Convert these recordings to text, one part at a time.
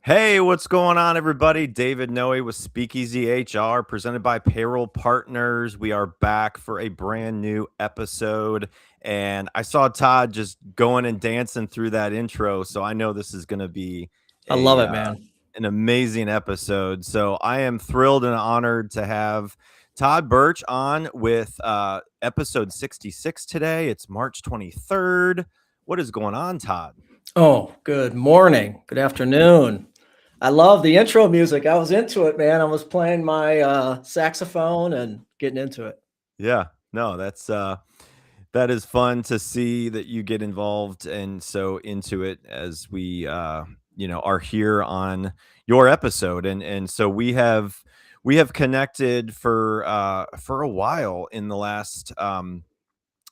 Hey, what's going on, everybody? David Noe with SpeakEasy HR, presented by Payroll Partners. We are back for a brand new episode, and I saw Todd just going and dancing through that intro, so I know this is going to be I love a it, man. an amazing episode. So I am thrilled and honored to have Todd Bertsch on with episode 66 today. It's March 23rd. What is going on, Todd? Oh, good morning. Good afternoon. I love the intro music. I was into it, man. I was playing my saxophone and getting into it. Yeah, no, that is fun to see that you get involved and so into it as we are here on your episode. And so we have connected for a while in the last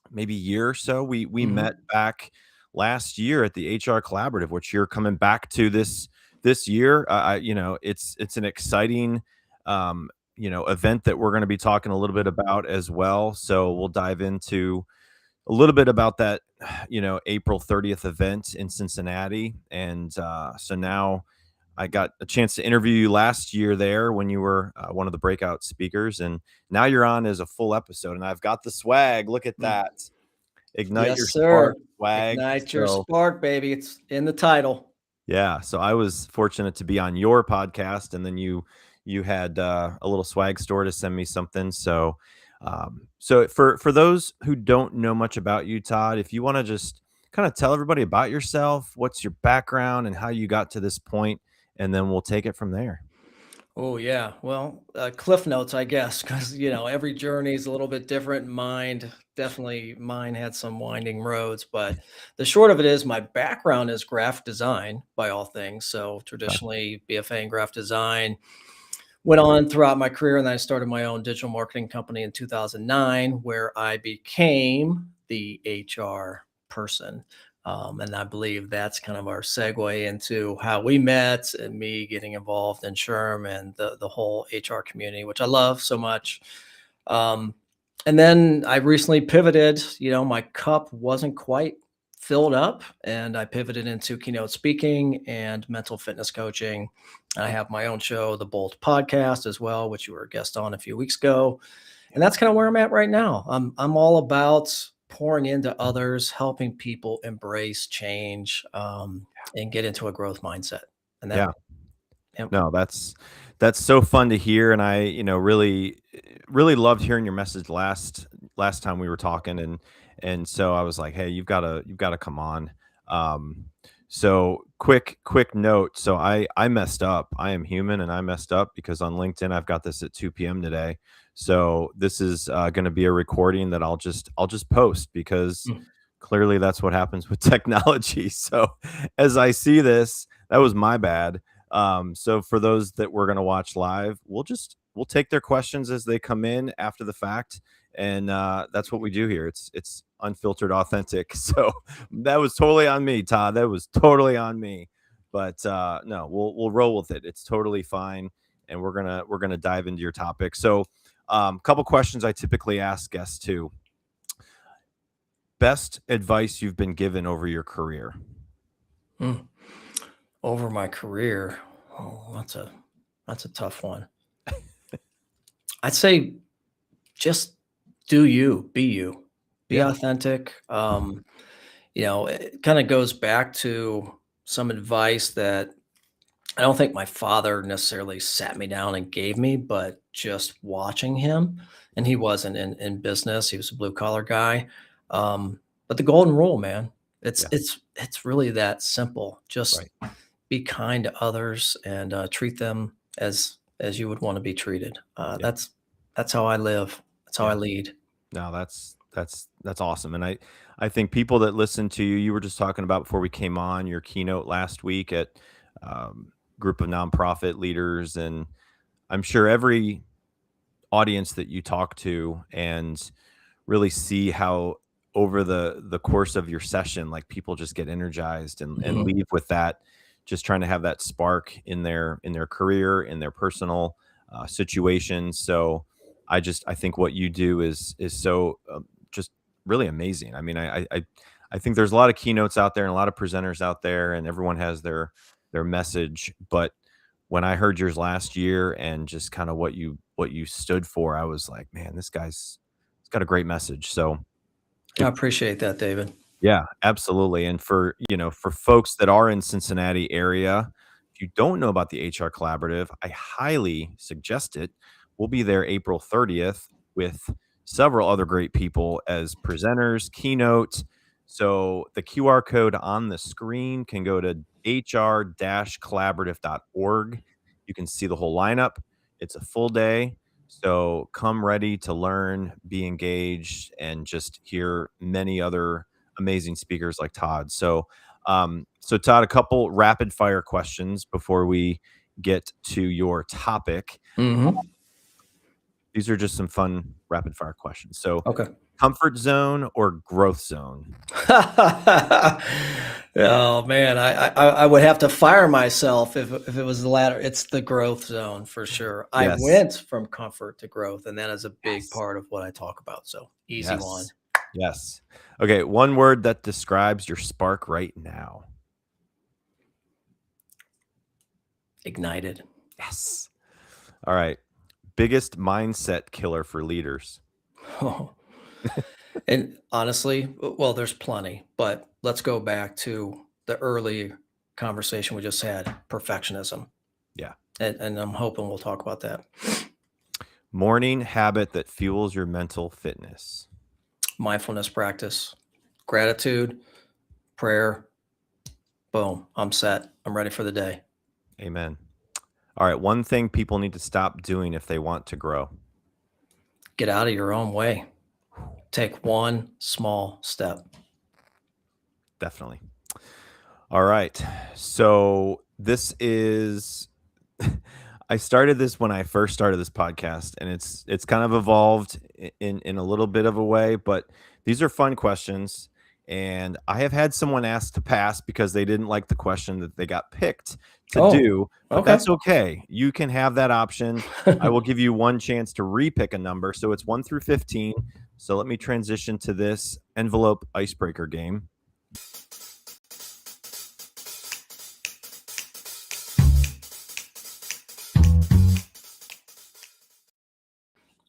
maybe year or so. We met Mhm. back last year at the HR Collaborative, which you're coming back to this year. It's an exciting event that we're going to be talking a little bit about as well. So we'll dive into a little bit about that, April 30th event in Cincinnati. And so now I got a chance to interview you last year there when you were one of the breakout speakers. And now you're on as a full episode. And I've got the swag. Look at Mm. that. Ignite Yes, your spark sir. swag. Ignite your So spark, baby. It's in the title. yeah, so I was fortunate to be on your podcast, and then you had a little swag store to send me something. So for those who don't know much about you, Todd, if you want to just kind of tell everybody about yourself, what's your background, and how you got to this point, and then we'll take it from there. Oh, yeah. Well, cliff notes, I guess, because every journey is a little bit different. Mine had some winding roads, but the short of it is my background is graphic design by all things. So Okay. traditionally BFA in graphic design. Went on throughout my career, and then I started my own digital marketing company in 2009, where I became the HR person. And I believe that's kind of our segue into how we met and me getting involved in Sherm and the whole HR community, which I love so much. Um, and then I recently pivoted. My cup wasn't quite filled up, and I pivoted into keynote speaking and mental fitness coaching. I have my own show, the Bolt Podcast, as well, which you were a guest on a few weeks ago. And that's kind of where I'm at right now. I'm all about pouring into others, helping people embrace change, and get into a growth mindset. And that, Yeah. yep. No, that's so fun to hear, and I, really loved hearing your message last time we were talking, and so I was like, hey, you've got to come on. Um, so quick note. So I messed up. I am human, and I messed up because on LinkedIn I've got this at 2 p.m. today. So this is going to be a recording that I'll just post because Mm. clearly that's what happens with technology. So as I see this, that was my bad. So for those that we're going to watch live, we'll take their questions as they come in after the fact, and that's what we do here. It's unfiltered, authentic. So that was totally on me, Todd. That was totally on me. But no, we'll roll with it. It's totally fine, and we're gonna dive into your topic. So, couple questions I typically ask guests too. Best advice you've been given over your career. Mm. Over my career, oh, that's a tough one. I'd say just do you, be Yeah. authentic. It kind of goes back to some advice that I don't think my father necessarily sat me down and gave me, but just watching him, and he wasn't in business; he was a blue collar guy. But the golden rule, man, it's Yeah. it's really that simple. Just Right. be kind to others and treat them as you would want to be treated. Yeah. That's how I live. That's how I Yeah. lead. No, that's awesome, and I think people that listen to you, you were just talking about before we came on your keynote last week at group of nonprofit leaders, and I'm sure every audience that you talk to and really see how over the course of your session, like people just get energized and Mhm. leave with that, just trying to have that spark in their career, in their personal situations. So I think what you do is so just really amazing. I mean, I think there's a lot of keynotes out there and a lot of presenters out there, and everyone has their message. But when I heard yours last year and just kind of what you stood for, I was like, man, this guy's he's got a great message. So I if appreciate that, David. yeah, absolutely. And for, for folks that are in Cincinnati area, if you don't know about the HR Collaborative, I highly suggest it. We'll be there April 30th with several other great people as presenters, keynote. So the QR code on the screen can go to hr-collaborative.org. You can see the whole lineup. It's a full day. So come ready to learn, be engaged, and just hear many other amazing speakers like Todd. So, so Todd, a couple rapid fire questions before we get to your topic. Mm-hmm. These are just some fun rapid fire questions. So, Okay. comfort zone or growth zone? Oh man, I would have to fire myself if it was the latter. It's the growth zone for sure. I Yes. went from comfort to growth, and that is a big Yes. part of what I talk about. So easy one. Yes. Yes. Okay. One word that describes your spark right now. Ignited. Yes. All right. Biggest mindset killer for leaders. Oh. And honestly, well, there's plenty, but let's go back to the early conversation we just had, perfectionism. Yeah. And I'm hoping we'll talk about that. Morning habit that fuels your mental fitness. Mindfulness practice, gratitude, prayer. Boom, I'm set. I'm ready for the day. Amen. All right. One thing people need to stop doing if they want to grow. Get out of your own way. Take one small step. Definitely. All right. So this is I started this when I first started this podcast, and it's kind of evolved in a little bit of a way, but these are fun questions. And I have had someone ask to pass because they didn't like the question that they got picked to do, but okay. that's okay. You can have that option. I will give you one chance to repick a number. So it's 1 through 15. So let me transition to this envelope icebreaker game.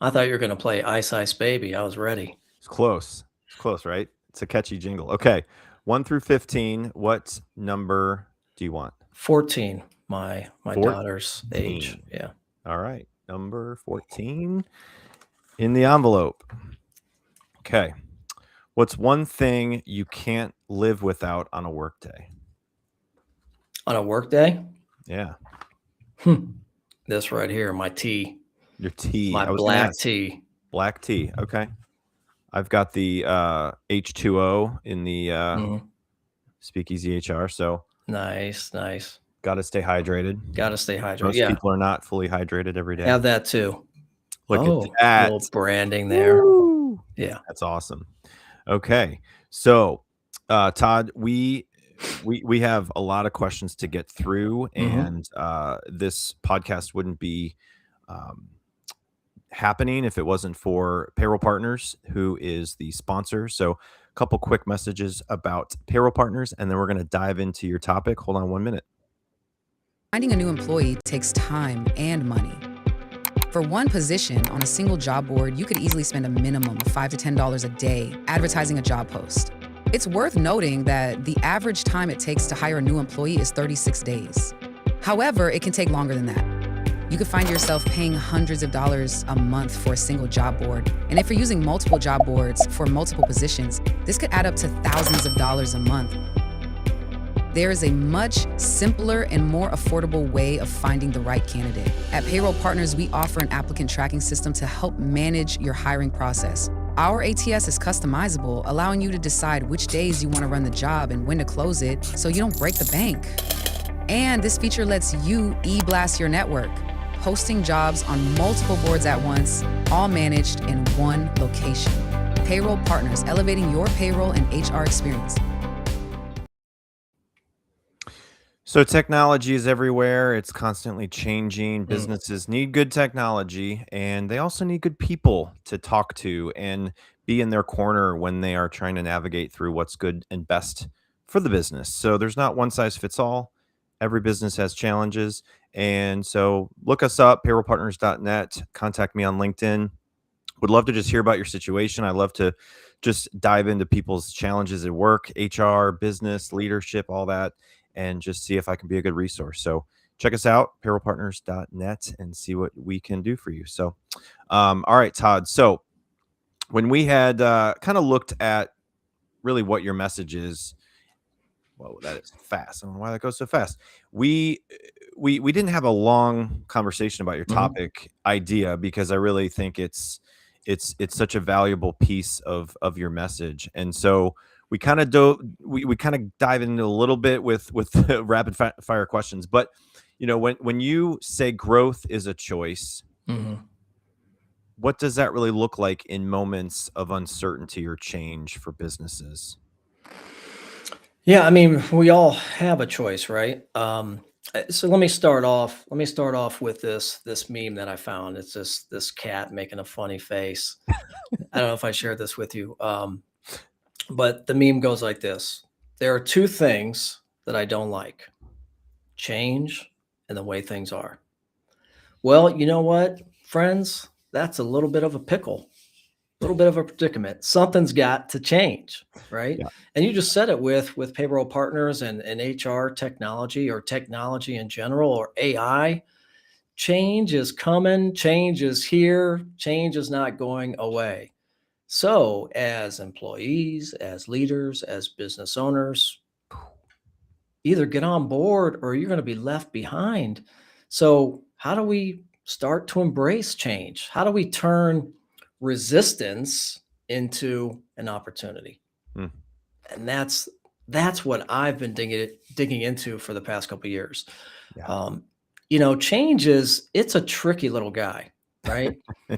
I thought you were going to play Ice Ice Baby. I was ready. It's close. It's close, right? It's a catchy jingle. Okay. 1 through 15. What number do you want? 14, my 14. daughter's age. Yeah. All right. Number 14 in the envelope. Okay. What's one thing you can't live without on a work day? On a work day? Yeah. This right here, my tea. Your tea. My black tea. Black tea. Okay. I've got the H2O in the SpeakEasy HR. So nice. Got to stay hydrated. Got to stay hydrated. Most people are not fully hydrated every day. Have that too. Look at that. Little branding there. Woo! Yeah. That's awesome. Okay. So, Todd, we have a lot of questions to get through, and this podcast wouldn't be happening if it wasn't for Payroll Partners, who is the sponsor. So a couple quick messages about Payroll Partners, and then we're going to dive into your topic. Hold on 1 minute. Finding a new employee takes time and money. For one position on a single job board, you could easily spend a minimum of $5 to $10 a day advertising a job post. It's worth noting that the average time it takes to hire a new employee is 36 days. However, it can take longer than that. You could find yourself paying hundreds of dollars a month for a single job board. And if you're using multiple job boards for multiple positions, this could add up to thousands of dollars a month. There is a much simpler and more affordable way of finding the right candidate. At Payroll Partners, we offer an applicant tracking system to help manage your hiring process. Our ATS is customizable, allowing you to decide which days you want to run the job and when to close it so you don't break the bank. And this feature lets you e-blast your network, posting jobs on multiple boards at once, all managed in one location. Payroll Partners, elevating your payroll and HR experience. So technology is everywhere. It's constantly changing. Businesses need good technology, and they also need good people to talk to and be in their corner when they are trying to navigate through what's good and best for the business. So there's not one size fits all. Every business has challenges. And so look us up, payrollpartners.net, contact me on LinkedIn. Would love to just hear about your situation. I love to just dive into people's challenges at work, HR, business, leadership, all that, and just see if I can be a good resource. So check us out, payrollpartners.net, and see what we can do for you. So, all right, Todd. So when we had kind of looked at really what your message is, whoa, that is fast. I don't know why that goes so fast. We didn't have a long conversation about your topic idea, because I really think it's such a valuable piece of your message. And so we kind of we kind of dive into a little bit with rapid fire questions. But when you say growth is a choice, what does that really look like in moments of uncertainty or change for businesses? Yeah, I mean, we all have a choice, right? So let me start off. Let me start off with this meme that I found. It's this cat making a funny face. I don't know if I shared this with you, but the meme goes like this: there are two things that I don't like: change and the way things are. Well, you know what, friends? That's a little bit of a pickle, a little bit of a predicament. Something's got to change, right? Yeah. And you just said it with payroll partners and HR technology, or technology in general, or AI. Change is coming, change is here, change is not going away. So, as employees, as leaders, as business owners, either get on board or you're going to be left behind. So, how do we start to embrace change? How do we turn resistance into an opportunity? Hmm. And that's what I've been digging into for the past couple of years. Yeah. Change it's a tricky little guy, right? Yeah.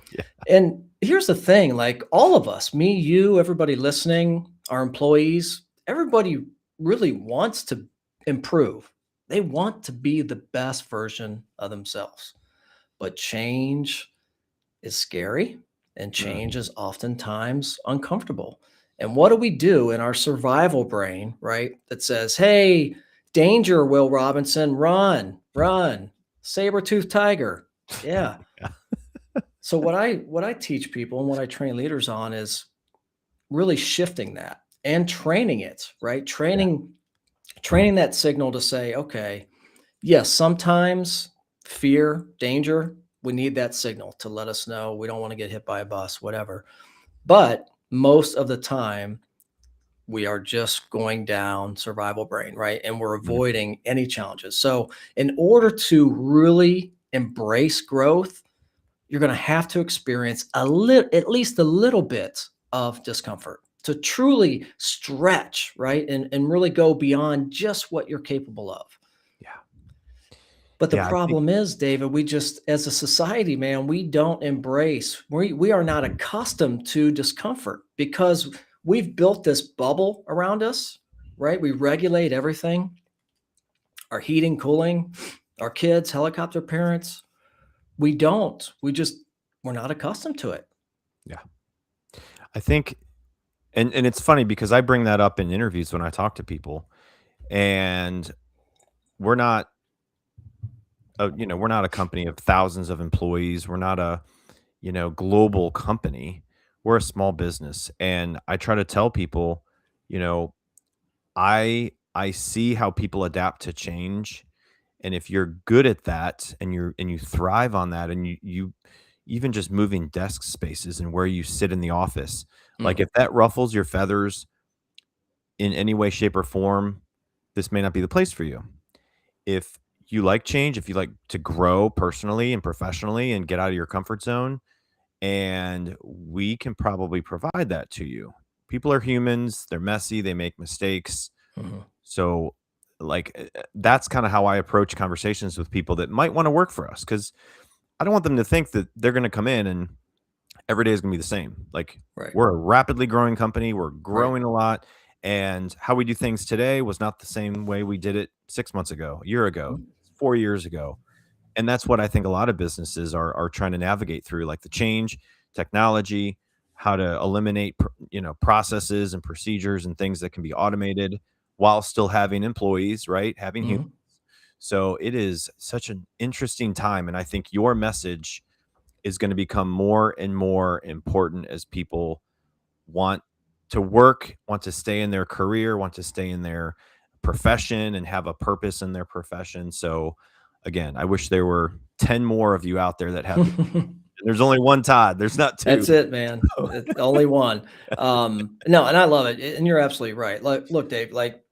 And here's the thing, like all of us, me, you, everybody listening, our employees, everybody really wants to improve. They want to be the best version of themselves. But change is scary, and change is oftentimes uncomfortable. And what do we do in our survival brain, right? That says, hey, danger, Will Robinson, run, run, saber-toothed tiger. Yeah. Yeah. So what I teach people and what I train leaders on is really shifting that and training it, right? Training that signal to say, okay, yes, sometimes fear, danger, we need that signal to let us know we don't want to get hit by a bus, whatever. But most of the time, we are just going down survival brain, right? And we're avoiding any challenges. So, in order to really embrace growth, you're going to have to experience at least a little bit of discomfort to truly stretch, right? And really go beyond just what you're capable of. Yeah. But the Yeah, I think problem is, David, we just, as a society, man, we don't embrace, we are not accustomed to discomfort because we've built this bubble around us, right? We regulate everything, our heating, cooling, our kids, helicopter parents. We don't. We're not accustomed to it. Yeah. I think, and it's funny because I bring that up in interviews when I talk to people, and we're not, we're not a company of thousands of employees. We're not a, global company. We're a small business. And I try to tell people, you know, I see how people adapt to change. And if you're good at that and you thrive on that, and you even just moving desk spaces and where you sit in the office, like if that ruffles your feathers in any way, shape, or form, this may not be the place for you. If you like change, if you like to grow personally and professionally and get out of your comfort zone, and we can probably provide that to you. People are humans, they're messy, they make mistakes. Mhm. So, like, that's kind of how I approach conversations with people that might want to work for us, because I don't want them to think that they're going to come in and every day is going to be the same. Like, Right. we're a rapidly growing company, we're Right. growing a lot, and how we do things today was not the same way we did it 6 months ago, a year ago, Mhm. 4 years ago. And that's what I think a lot of businesses are trying to navigate through, like the change, technology, how to eliminate processes and procedures and things that can be automated while still having employees, right? Having humans. Mhm. So it is such an interesting time. And I think your message is going to become more and more important as people want to work, want to stay in their career, want to stay in their profession and have a purpose in their profession. So again, I wish there were 10 more of you out there that have there's only one Todd. There's not two. That's it, man. Only one. No, and I love it. And you're absolutely right. Like, look, Dave, like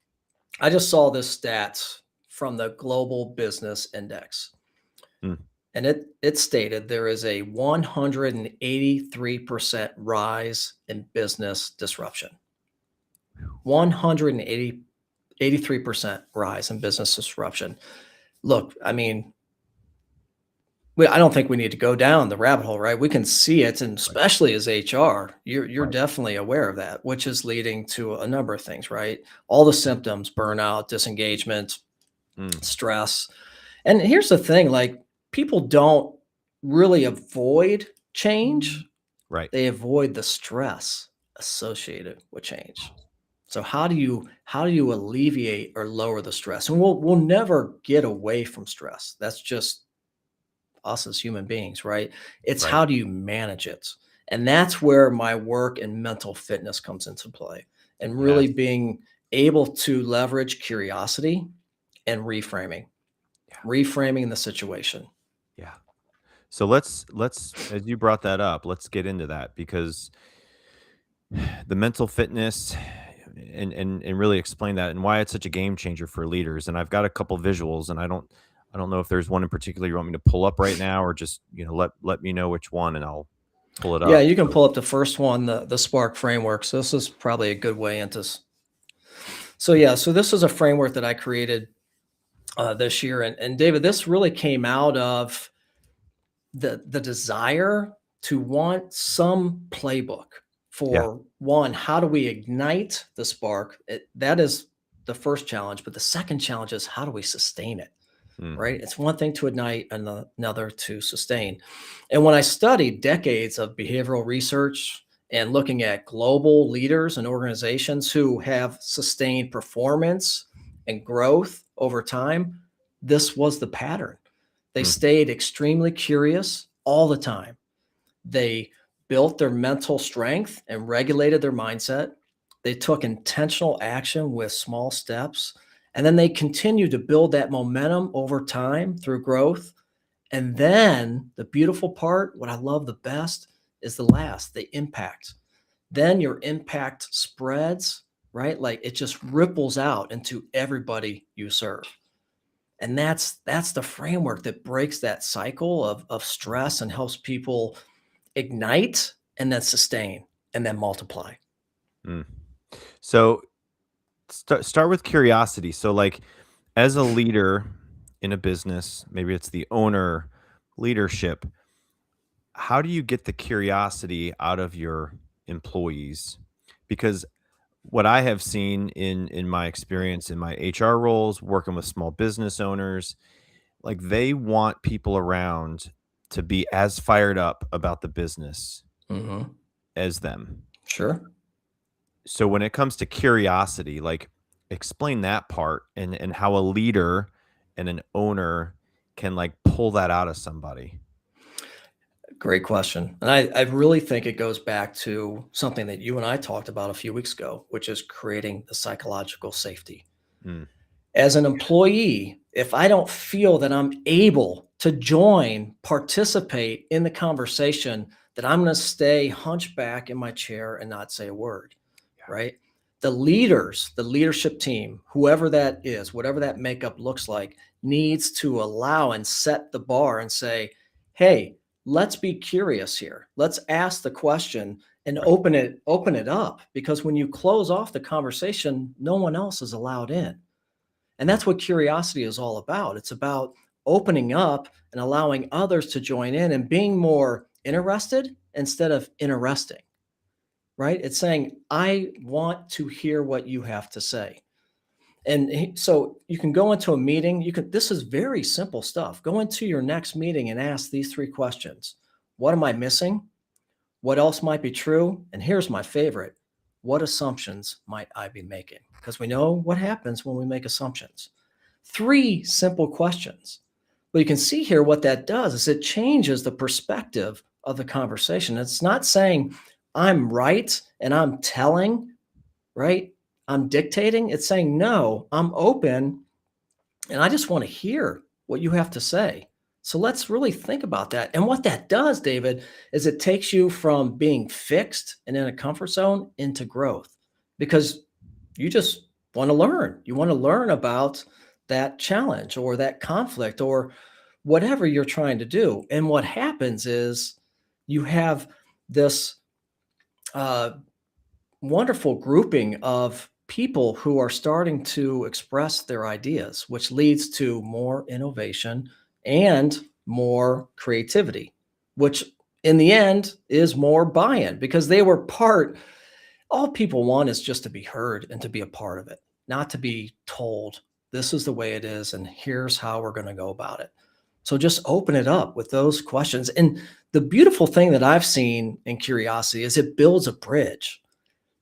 I just saw this stats from the Global Business Index. Hmm. And it stated there is a 183% rise in business disruption. 183% rise in business disruption. Look, I mean, I don't think we need to go down the rabbit hole, right? We can see it, and especially as HR, you're Right. definitely aware of that, which is leading to a number of things, right? All the symptoms: burnout, disengagement, stress. And here's the thing, like people don't really avoid change. Right. They avoid the stress associated with change. So how do you alleviate or lower the stress? And we'll never get away from stress. That's just us as human beings, right? It's Right. how do you manage it? And that's where my work in mental fitness comes into play, and really Yes. being able to leverage curiosity and reframing the situation. Yeah. So let's as you brought that up, let's get into that, because the mental fitness and really explain that and why it's such a game changer for leaders. And I've got a couple visuals, and I don't know if there's one in particular you want me to pull up right now, or just, let me know which one and I'll pull it Yeah, up. you can pull up the first one, the Spark framework. So this is probably a good way into. So yeah, so this is a framework that I created this year, and David, this really came out of the desire to want some playbook Yeah. for one. How do we ignite the spark? That is the first challenge, but the second challenge is how do we sustain it? Right? It's one thing to ignite and another to sustain. And when I studied decades of behavioral research and looking at global leaders and organizations who have sustained performance and growth over time, this was the pattern. They stayed extremely curious all the time. They built their mental strength and regulated their mindset. They took intentional action with small steps. And then they continue to build that momentum over time through growth. And then the beautiful part, what I love the best, is the impact. Then your impact spreads, right? Like it just ripples out into everybody you serve. And that's the framework that breaks that cycle of stress and helps people ignite and then sustain and then multiply. So start with curiosity. So like, as a leader in a business, maybe it's the owner, leadership, how do you get the curiosity out of your employees? Because what I have seen in my experience in my HR roles, working with small business owners, like they want people around to be as fired up about the business Mm-hmm. as them. Sure. So when it comes to curiosity, like explain that part, and how a leader and an owner can like pull that out of somebody. Great question. And I really think it goes back to something that you and I talked about a few weeks ago, which is creating the psychological safety. Mm. As an employee, if I don't feel that I'm able to join, participate in the conversation, that I'm going to stay hunched back in my chair and not say a word, right? The leaders, the leadership team, whoever that is, whatever that makeup looks like, needs to allow and set the bar and say, hey, let's be curious here. Let's ask the question and open it up, because when you close off the conversation, no one else is allowed in. And that's what curiosity is all about. It's about opening up and allowing others to join in and being more interested instead of interesting, right? It's saying, I want to hear what you have to say. And so you can go into a meeting, this is very simple stuff. Go into your next meeting and ask these 3 questions. What am I missing? What else might be true? And here's my favorite. What assumptions might I be making? Because we know what happens when we make assumptions. 3 simple questions. But you can see here what that does is it changes the perspective of the conversation. It's not saying I'm right and I'm telling, right? I'm dictating. It's saying, no, I'm open and I just want to hear what you have to say. So let's really think about that. And what that does, David, is it takes you from being fixed and in a comfort zone into growth because you just want to learn. You want to learn about that challenge or that conflict or whatever you're trying to do. And what happens is you have this wonderful grouping of people who are starting to express their ideas, which leads to more innovation and more creativity, which in the end is more buy-in because they were part. All people want is just to be heard and to be a part of it, not to be told this is the way it is and here's how we're going to go about it. So just open it up with those questions. And the beautiful thing that I've seen in curiosity is it builds a bridge.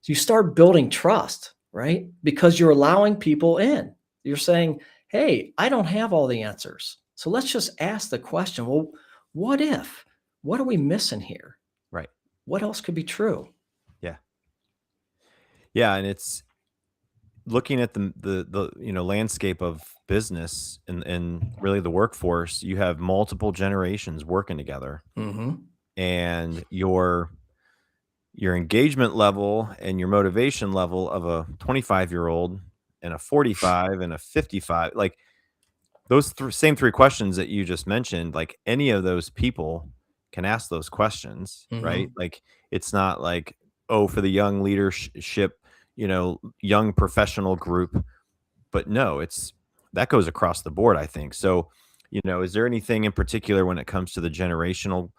So you start building trust, right? Because you're allowing people in. You're saying, hey, I don't have all the answers. So let's just ask the question, well, what if? What are we missing here? Right. What else could be true? Yeah. Yeah. And it's looking at the landscape of business and really the workforce. You have multiple generations working together, and your engagement level and your motivation level of a 25-year-old and a 45 and a 55, like those same 3 questions that you just mentioned, like any of those people can ask those questions, right? Like it's not like, oh, for the young leadership, young professional group, but no, that goes across the board, I think. So, is there anything in particular when it comes to the generational,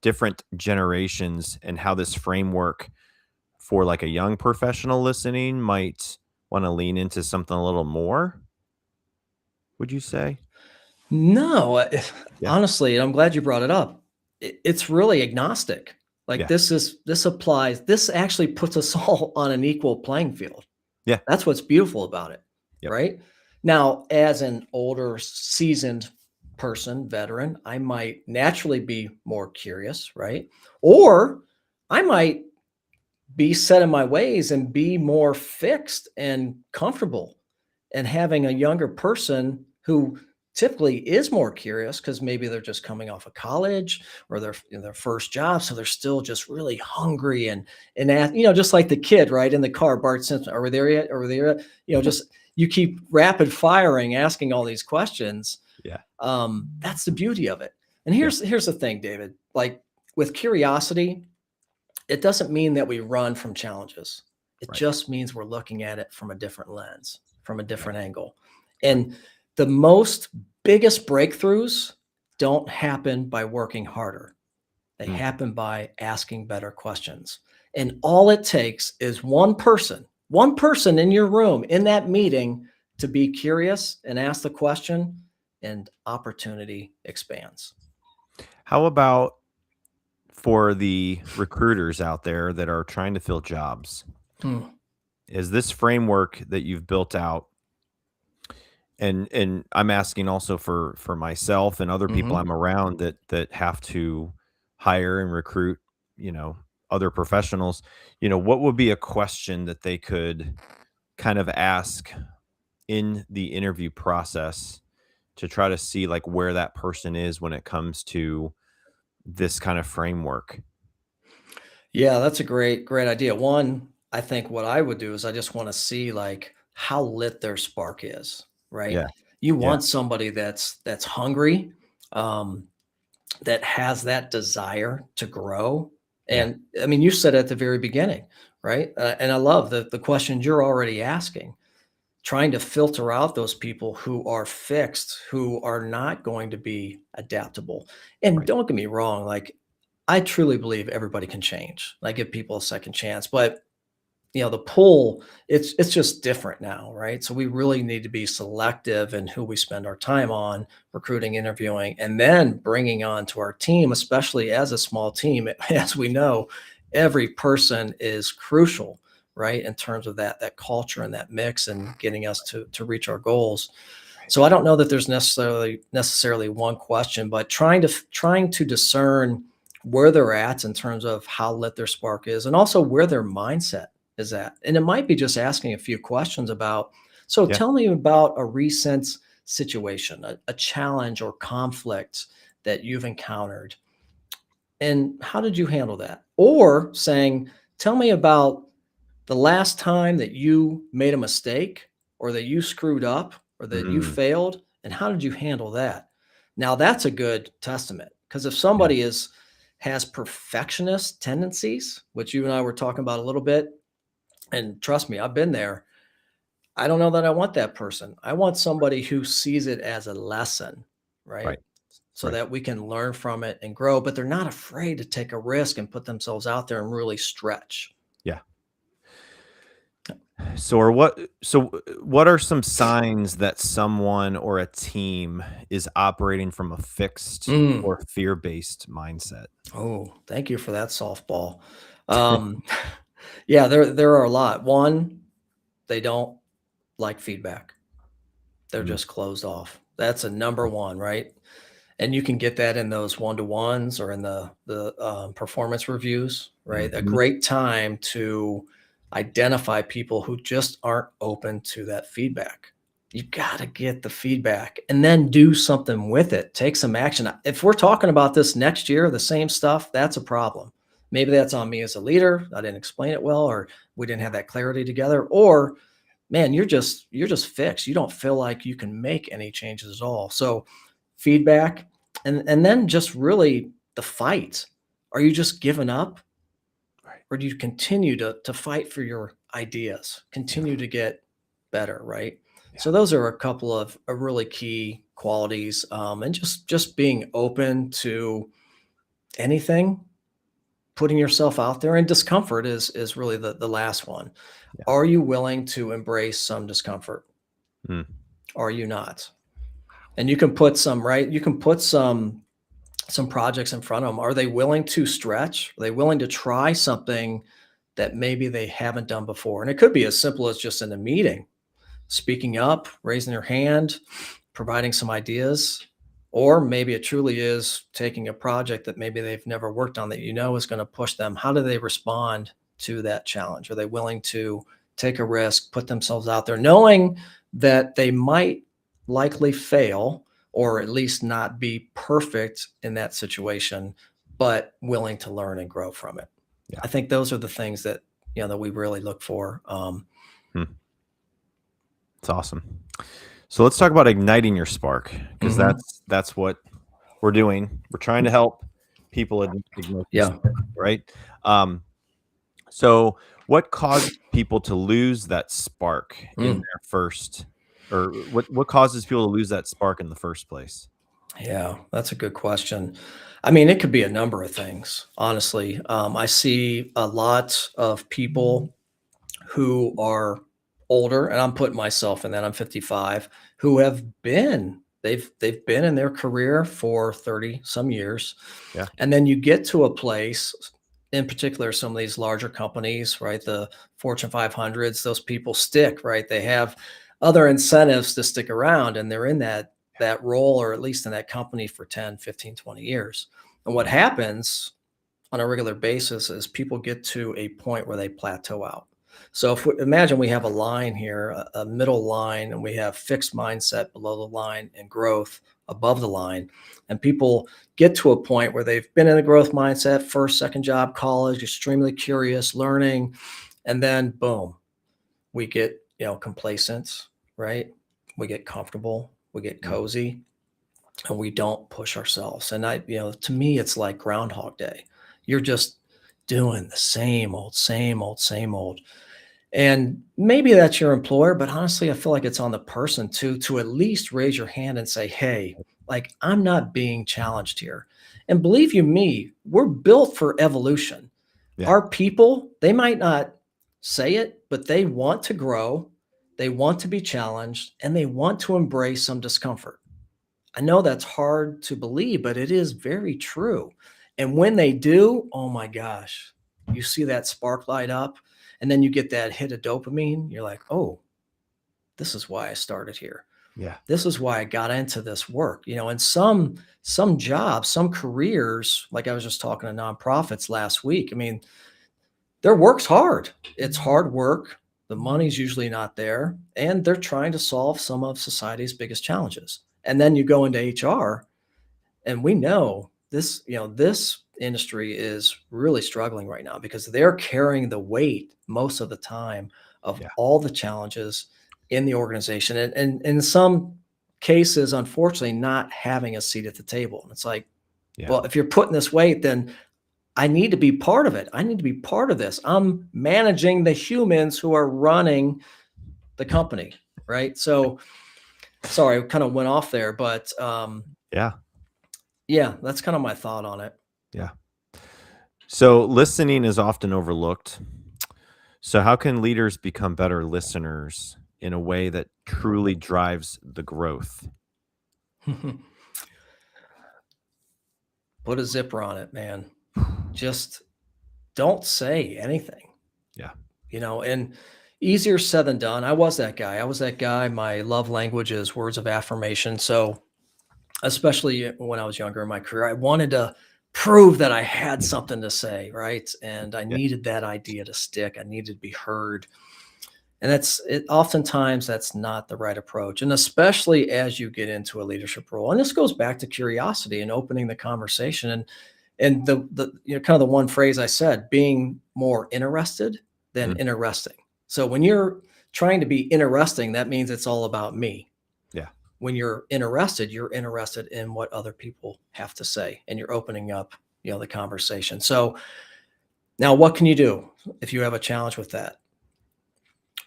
different generations and how this framework for like a young professional listening might want to lean into something a little more? Would you say? No, Yeah. honestly, I'm glad you brought it up. It's really agnostic. Like Yeah. this actually puts us all on an equal playing field. Yeah. That's what's beautiful about it, Yep. right? Now, as an older, seasoned person, veteran, I might naturally be more curious, right? Or I might be set in my ways and be more fixed and comfortable. And having a younger person who typically is more curious because maybe they're just coming off of college or they're in their first job, so they're still just really hungry and just like the kid right in the car, Bart Simpson, are we there yet? Are we there yet? Just you keep rapid firing, asking all these questions. Yeah. That's the beauty of it. And here's the thing, David. Like with curiosity, it doesn't mean that we run from challenges. It just means we're looking at it from a different lens, from a different angle. And the biggest breakthroughs don't happen by working harder. They happen by asking better questions. And all it takes is one person in your room, in that meeting, to be curious and ask the question, and opportunity expands. How about for the recruiters out there that are trying to fill jobs? Is this framework that you've built out, and I'm asking also for myself and other people I'm around that have to hire and recruit, other professionals, what would be a question that they could kind of ask in the interview process to try to see like where that person is when it comes to this kind of framework? Yeah, that's a great idea. One, I think what I would do is I just want to see like how lit their spark is, right? Yeah. You Yeah. want somebody that's hungry, that has that desire to grow. And I mean, you said at the very beginning, right? And I love the questions you're already asking, trying to filter out those people who are fixed, who are not going to be adaptable. And don't get me wrong, like I truly believe everybody can change. I give people a second chance, but the pull, it's just different now, right? So we really need to be selective in who we spend our time on, recruiting, interviewing, and then bringing on to our team, especially as a small team. As we know, every person is crucial, right? In terms of that culture and that mix and getting us to reach our goals. So I don't know that there's necessarily one question, but trying to discern where they're at in terms of how lit their spark is, and also where their mindset is at. And it might be just asking a few questions about, so Yeah. tell me about a recent situation, a challenge or conflict that you've encountered, and how did you handle that? Or saying, tell me about the last time that you made a mistake or that you screwed up or that you Mm, failed, and how did you handle that? Now that's a good testament, because if yeah. somebody has perfectionist tendencies, which you and I were talking about a little bit, and trust me, I've been there. I don't know that I want that person. I want somebody who sees it as a lesson, right? Right. So Right. that we can learn from it and grow, but they're not afraid to take a risk and put themselves out there and really stretch. Yeah. So what are some signs that someone or a team is operating from a fixed Mm. or fear-based mindset? Oh, thank you for that softball. Um, yeah, there are a lot. One, they don't like feedback. They're Mm, just closed off. That's a number one, right? And you can get that in those one-to-ones or in the performance reviews, right? A mhm. great time to identify people who just aren't open to that feedback. You got to get the feedback and then do something with it. Take some action. If we're talking about this next year, the same stuff, that's a problem. Maybe that's on me as a leader. I didn't explain it well, or we didn't have that clarity together, or man, you're just fixed. You don't feel like you can make any changes at all. So feedback, and then just really the fight. Are you just giving up, Right. or do you continue to fight for your ideas, Yeah. continue to get better, right? Yeah. So those are a couple of really key qualities, and just being open to anything, putting yourself out there, and discomfort is really the last one. Yeah. Are you willing to embrace some discomfort? Mm, Are you not? And you can put some, right? You can put some projects in front of them. Are they willing to stretch? Are they willing to try something that maybe they haven't done before? And it could be as simple as just in a meeting, speaking up, raising their hand, providing some ideas. Or maybe it truly is taking a project that maybe they've never worked on that you know is going to push them. How do they respond to that challenge? Are they willing to take a risk, put themselves out there, knowing that they might likely fail or at least not be perfect in that situation, but willing to learn and grow from it? yeah. I think those are the things that that we really look for. Mm, it's awesome. So let's talk about igniting your spark, because Mhm. that's what we're doing. We're trying to help people ignite their Yeah. spark, right? Um, so what causes people to lose that spark in Mm. their first, or what causes people to lose that spark in the first place? Yeah, that's a good question. I mean, it could be a number of things, honestly. I see a lot of people who are older, and I'm putting myself in that. I'm 55, who they've been in their career for 30 some years. Yeah. And then you get to a place, in particular, some of these larger companies, right? The Fortune 500s, those people stick, right? They have other incentives to stick around, and they're in that role, or at least in that company, for 10, 15, 20 years. And what Right. happens on a regular basis is people get to a point where they plateau out. So if imagine we have a line here, a middle line, and we have fixed mindset below the line and growth above the line. And people get to a point where they've been in a growth mindset, first, second job, college, extremely curious, learning, and then boom, we get, complacent, right? We get comfortable, we get Mm, cozy, and we don't push ourselves. And to me, it's like Groundhog Day. You're just doing the same old, same old, same old. And maybe that's your employer, but honestly, I feel like it's on the person too, to at least raise your hand and say, hey, like, I'm not being challenged here. And believe you me, we're built for evolution. yeah. Our people, they might not say it, but they want to grow, they want to be challenged, and they want to embrace some discomfort. I know that's hard to believe, but it is very true. And when they do, oh my gosh, you see that spark light up. And then you get that hit of dopamine. You're like, oh, this is why I started here. Yeah. This is why I got into this work, and some jobs, some careers, like I was just talking to nonprofits last week. I mean, their work's hard. It's hard work. The money's usually not there, and they're trying to solve some of society's biggest challenges. And then you go into HR, and we know this, this industry is really struggling right now because they're carrying the weight most of the time of Yeah. all the challenges in the organization. And in some cases, unfortunately, not having a seat at the table. And it's like, Yeah. well, if you're putting this weight, then I need to be part of it. I need to be part of this. I'm managing the humans who are running the company, right? So sorry, I kind of went off there, but Yeah. yeah, that's kind of my thought on it. Yeah. So listening is often overlooked. So how can leaders become better listeners in a way that truly drives the growth? Put a zipper on it, man. Just don't say anything. Yeah. And easier said than done. I was that guy. My love language is words of affirmation. So especially when I was younger in my career, I wanted to prove that I had something to say, right? And I Yeah. needed that idea to stick. I needed to be heard. And oftentimes that's not the right approach. And especially as you get into a leadership role. And this goes back to curiosity and opening the conversation. And the kind of the one phrase I said, being more interested than interesting. So when you're trying to be interesting, that means it's all about me. Yeah. When you're interested in what other people have to say, and you're opening up, the conversation. So now what can you do if you have a challenge with that?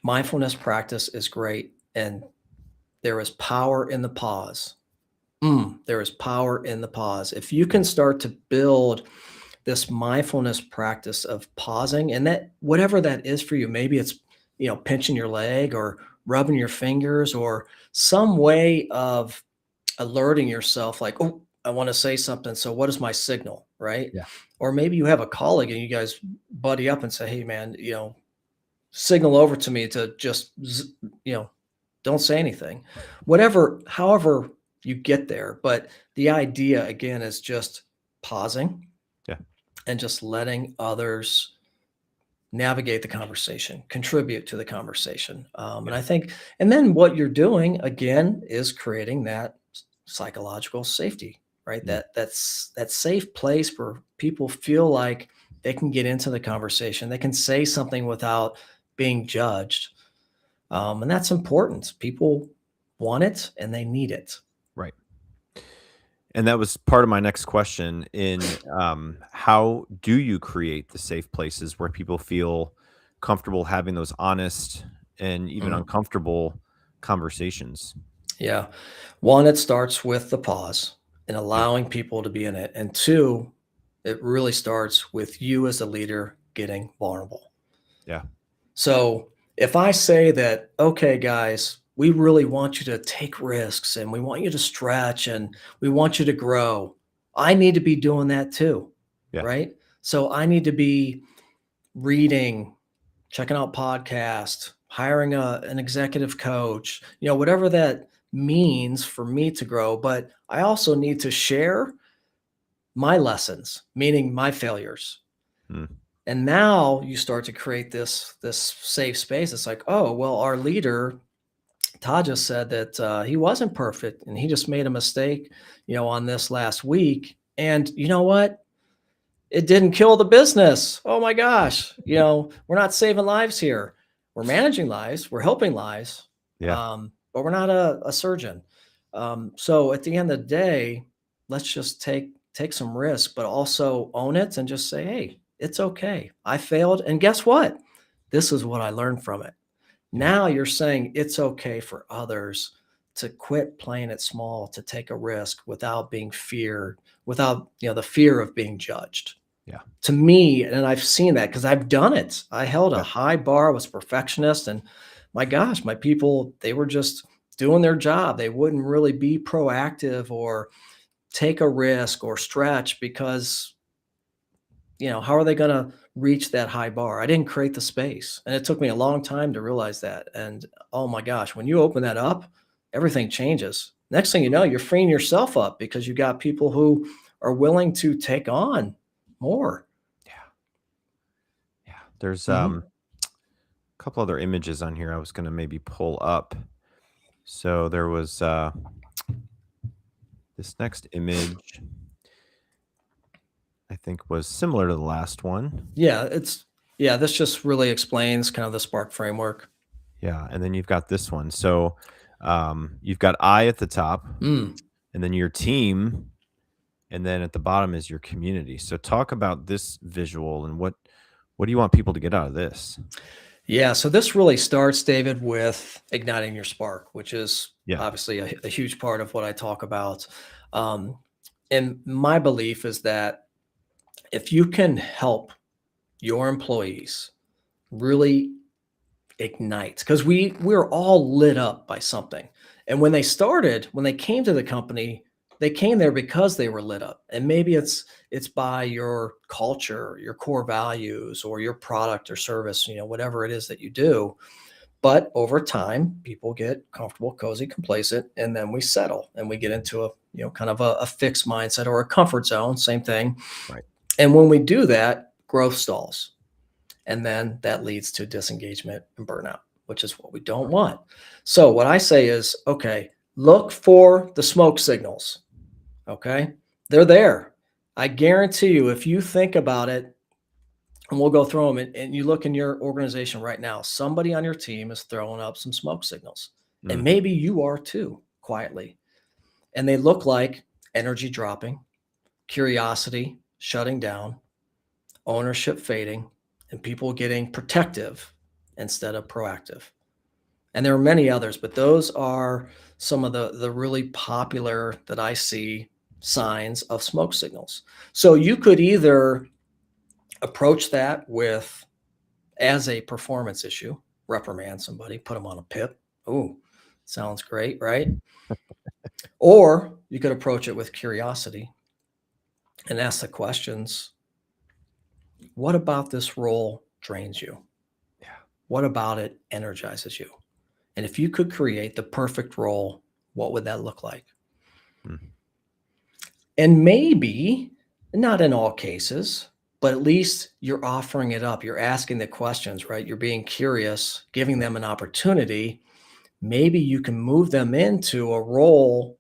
Mindfulness practice is great. And there is power in the pause. There is power in the pause. If you can start to build this mindfulness practice of pausing, and that whatever that is for you, maybe it's, pinching your leg or rubbing your fingers or some way of alerting yourself like, oh, I want to say something. So what is my signal? Right. Yeah. Or maybe you have a colleague and you guys buddy up and say, hey man, signal over to me to just, don't say anything, however you get there. But the idea again is just pausing. Yeah. And just letting others navigate the conversation, contribute to the conversation. And I think, and then what you're doing again is creating that psychological safety, right? That's that safe place where people feel like they can get into the conversation. They can say something without being judged. And that's important. People want it and they need it. Right. And that was part of my next question in how do you create the safe places where people feel comfortable having those honest and even uncomfortable conversations? Yeah. One, it starts with the pause and allowing people to be in it. And two, it really starts with you as a leader getting vulnerable. Yeah. So if I say that, okay, guys, we really want you to take risks and we want you to stretch and we want you to grow, I need to be doing that too. Yeah. Right. So I need to be reading, checking out podcasts, hiring an executive coach, whatever that means for me to grow. But I also need to share my lessons, meaning my failures. And now you start to create this safe space. It's like, oh, well, our leader, Todd, just said that he wasn't perfect and he just made a mistake, on this last week. And you know what? It didn't kill the business. Oh my gosh. We're not saving lives here. We're managing lives. We're helping lives. Yeah. But we're not a surgeon. So at the end of the day, let's just take some risk, but also own it and just say, hey, it's okay. I failed. And guess what? This is what I learned from it. Now you're saying it's okay for others to quit playing it small, to take a risk without being feared, without, the fear of being judged. Yeah. To me, and I've seen that because I've done it. I held a high bar, was a perfectionist, and my gosh, my people, they were just doing their job. They wouldn't really be proactive or take a risk or stretch because how are they going to reach that high bar? I didn't create the space. And it took me a long time to realize that. And oh my gosh, when you open that up, everything changes. Next thing you know, you're freeing yourself up because you got people who are willing to take on more. Yeah. There's Mhm. a couple other images on here I was going to maybe pull up. So there was this next image, I think, was similar to the last one. Yeah, this just really explains kind of the Spark framework. Yeah. And then you've got this one. So you've got I at the top, Mm. and then your team, and then at the bottom is your community. So talk about this visual and what do you want people to get out of this? Yeah, so this really starts, David, with igniting your spark, which is Yeah. obviously a huge part of what I talk about. And my belief is that if you can help your employees really ignite, because we're all lit up by something. And when they came to the company, they came there because they were lit up. And maybe it's by your culture, your core values, or your product or service, whatever it is that you do. But over time, people get comfortable, cozy, complacent, and then we settle and we get into a, kind of a fixed mindset or a comfort zone, same thing. Right. And when we do that, growth stalls. And then that leads to disengagement and burnout, which is what we don't want. So what I say is, okay, look for the smoke signals. Okay. They're there. I guarantee you, if you think about it, and we'll go through them, and you look in your organization right now, somebody on your team is throwing up some smoke signals. And maybe you are too, quietly. And they look like energy dropping, curiosity shutting down, ownership fading, and people getting protective instead of proactive. And there are many others, but those are some of the really popular that I see signs of smoke signals. So you could either approach that as a performance issue, reprimand somebody, put them on a PIP. Oh, sounds great, right? Or you could approach it with curiosity and ask the questions. What about this role drains you? Yeah. What about it energizes you? And if you could create the perfect role, what would that look like? And maybe, not in all cases, but at least you're offering it up. You're asking the questions, right? You're being curious, giving them an opportunity. Maybe you can move them into a role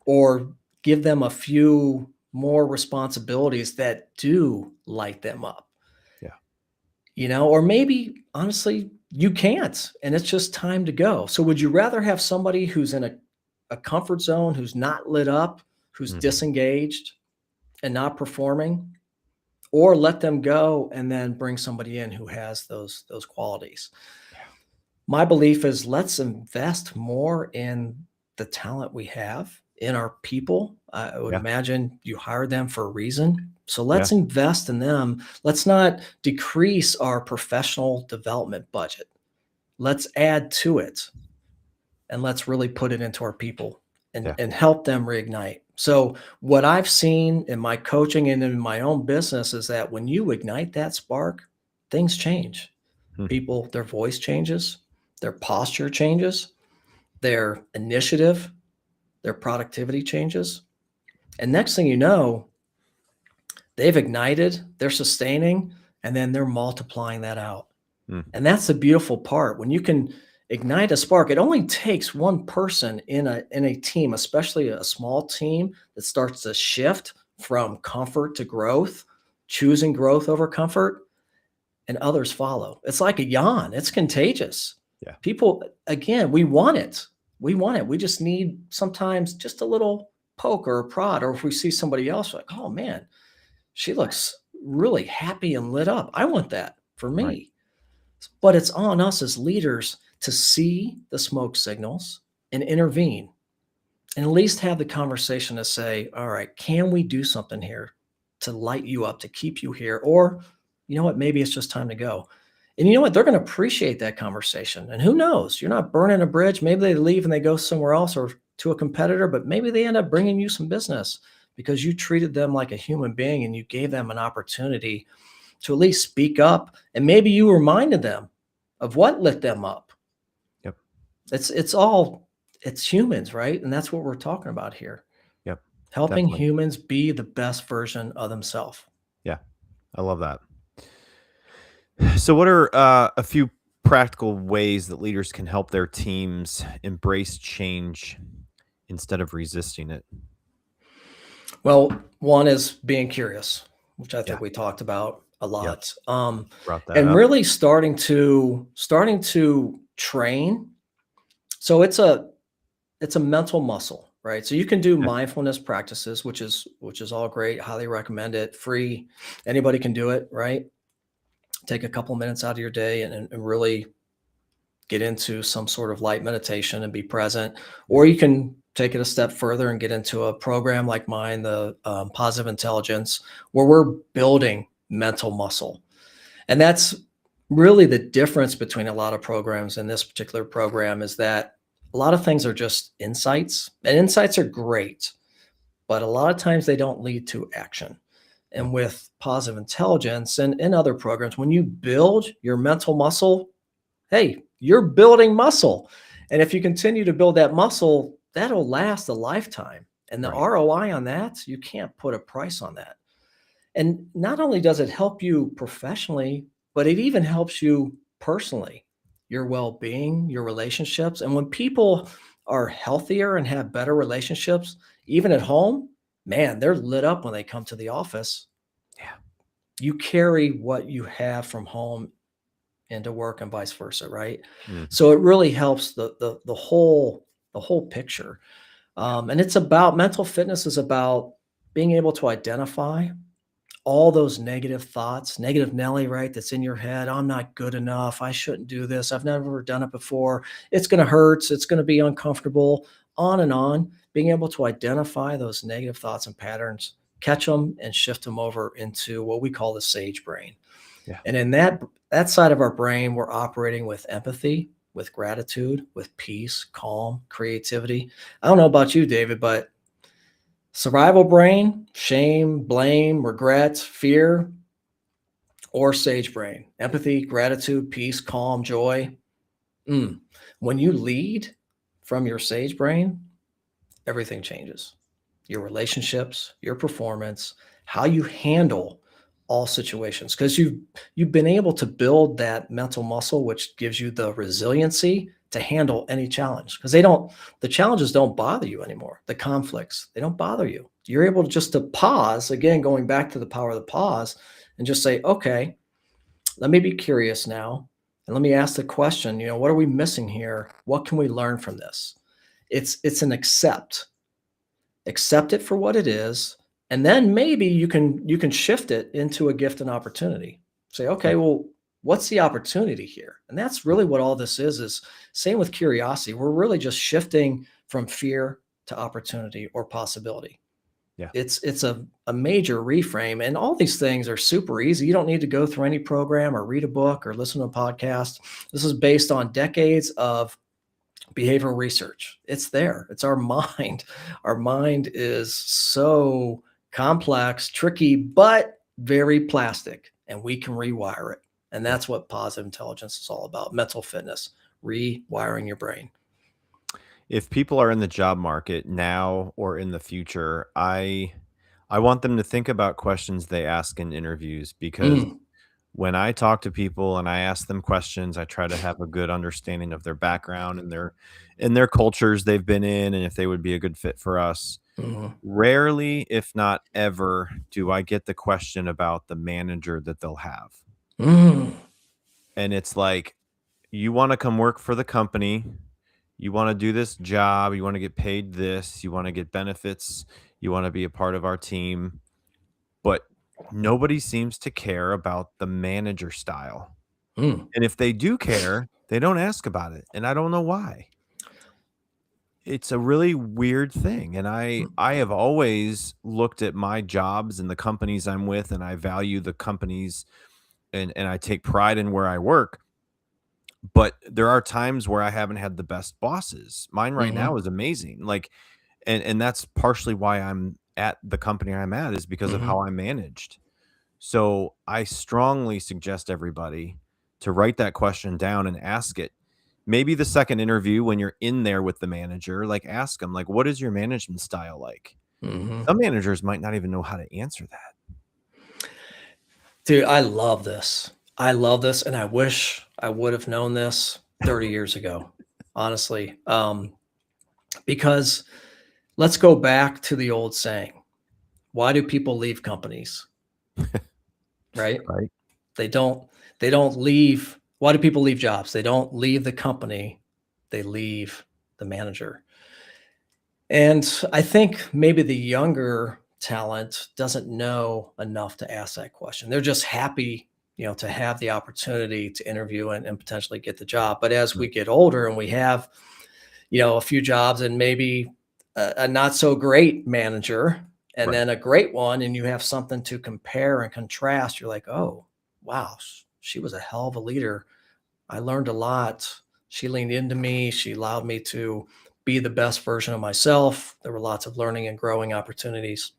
or give them a few more responsibilities that do light them up. Yeah. Or maybe honestly, you can't, and it's just time to go. So would you rather have somebody who's in a comfort zone, who's not lit up, who's disengaged and not performing, or let them go and then bring somebody in who has those qualities? Yeah. My belief is let's invest more in the talent we have, in our people. I would imagine you hired them for a reason. So let's invest in them. Let's not decrease our professional development budget. Let's add to it, and let's really put it into our people and help them reignite. So what I've seen in my coaching and in my own business is that when you ignite that spark, things change. People, their voice changes, their posture changes, their initiative, their productivity changes. And next thing you know, they've ignited, they're sustaining, and then they're multiplying that out. And that's the beautiful part. When you can ignite a spark, it only takes one person in a team, especially a small team, that starts to shift from comfort to growth, choosing growth over comfort, and others follow. It's like a yawn. It's contagious. Yeah. People, again, we want it. We want it. We just need sometimes just a little poke or a prod, or if we see somebody else, like, oh man, she looks really happy and lit up. I want that for me. Right. But it's on us as leaders to see the smoke signals and intervene, and at least have the conversation to say, all right, can we do something here to light you up, to keep you here? Or, you know what, maybe it's just time to go. And you know what, they're going to appreciate that conversation. And who knows, you're not burning a bridge. Maybe they leave and they go somewhere else or to a competitor, but maybe they end up bringing you some business. because you treated them like a human being and you gave them an opportunity to at least speak up. And maybe you reminded them of what lit them up. Yep. It's humans, right? And that's what we're talking about here. Yep. Helping Definitely. humans be the best version of themselves. Yeah. I love that. So what are a few practical ways that leaders can help their teams embrace change instead of resisting it? Well, one is being curious, which I Yeah. think we talked about a lot. Brought that And up. really starting to train. So it's a mental muscle, right? So you can do Okay. mindfulness practices, which is all great. Highly recommend it. Free. Anybody can do it, right? Take a couple minutes out of your day and really get into some sort of light meditation and be present. Or you can take it a step further and get into a program like mine, the Positive Intelligence, where we're building mental muscle. And that's really the difference between a lot of programs and this particular program, is that a lot of things are just insights, and insights are great, but a lot of times they don't lead to action. And with Positive Intelligence and in other programs, when you build your mental muscle, hey, you're building muscle. And if you continue to build that muscle, that'll last a lifetime. And the Right. ROI on that, you can't put a price on that. And not only does it help you professionally, but it even helps you personally, your well-being, your relationships. And when people are healthier and have better relationships, even at home, man, they're lit up when they come to the office. Yeah. You carry what you have from home into work and vice versa, right? Mm. So it really helps the whole picture. And it's about mental fitness is about being able to identify all those negative thoughts, negative Nelly, right? That's in your head. I'm not good enough. I shouldn't do this. I've never done it before. It's going to hurt. It's going to be uncomfortable, on and on. Being able to identify those negative thoughts and patterns, catch them and shift them over into what we call the sage brain. Yeah. And in that side of our brain, we're operating with empathy, with gratitude, with peace, calm, creativity. I don't know about you, David, but survival brain, shame, blame, regret, fear, or sage brain, empathy, gratitude, peace, calm, joy. When you lead from your sage brain, everything changes. Your relationships, your performance, how you handle all situations, because you've been able to build that mental muscle, which gives you the resiliency to handle any challenge, because the challenges don't bother you anymore. The conflicts, they don't bother you. You're able to just to pause, again, going back to the power of the pause, and just say, okay, let me be curious now. And let me ask the question, what are we missing here? What can we learn from this? It's an accept it for what it is. And then maybe you can shift it into a gift and opportunity. Say, okay, well, what's the opportunity here? And that's really what all this is same with curiosity. We're really just shifting from fear to opportunity or possibility. Yeah. It's a major reframe, and all these things are super easy. You don't need to go through any program or read a book or listen to a podcast. This is based on decades of behavioral research. It's there. It's our mind. Our mind is so complex, tricky, but very plastic, and we can rewire it. And that's what positive intelligence is all about. Mental fitness, rewiring your brain. If people are in the job market now or in the future, I want them to think about questions they ask in interviews, because when I talk to people and I ask them questions, I try to have a good understanding of their background and their cultures they've been in, and if they would be a good fit for us. Rarely, if not ever, do I get the question about the manager that they'll have. And it's like, you want to come work for the company, you want to do this job, you want to get paid this, you want to get benefits, you want to be a part of our team, but nobody seems to care about the manager style. And if they do care, they don't ask about it. And I don't know why. It's a really weird thing. And I have always looked at my jobs and the companies I'm with, and I value the companies, and I take pride in where I work. But there are times where I haven't had the best bosses. Mine right now is amazing. Like, and that's partially why at the company I'm at is because of Mhm. how I'm managed. So I strongly suggest everybody to write that question down and ask it. Maybe the second interview when you're in there with the manager, like ask them, like, what is your management style like? Mhm. Some managers might not even know how to answer that. Dude, I love this. I love this, and I wish I would have known this 30 years ago, honestly. Because let's go back to the old saying. Why do people leave companies? Right? Right. They don't they don't leave. Why do people leave jobs? They don't leave the company, they leave the manager. And I think maybe the younger talent doesn't know enough to ask that question. They're just happy, to have the opportunity to interview and potentially get the job. But as we Right. get older and we have, a few jobs and maybe a not so great manager and Right. then a great one, and you have something to compare and contrast, you're like, oh, wow, she was a hell of a leader. I learned a lot. She leaned into me. She allowed me to be the best version of myself. There were lots of learning and growing opportunities.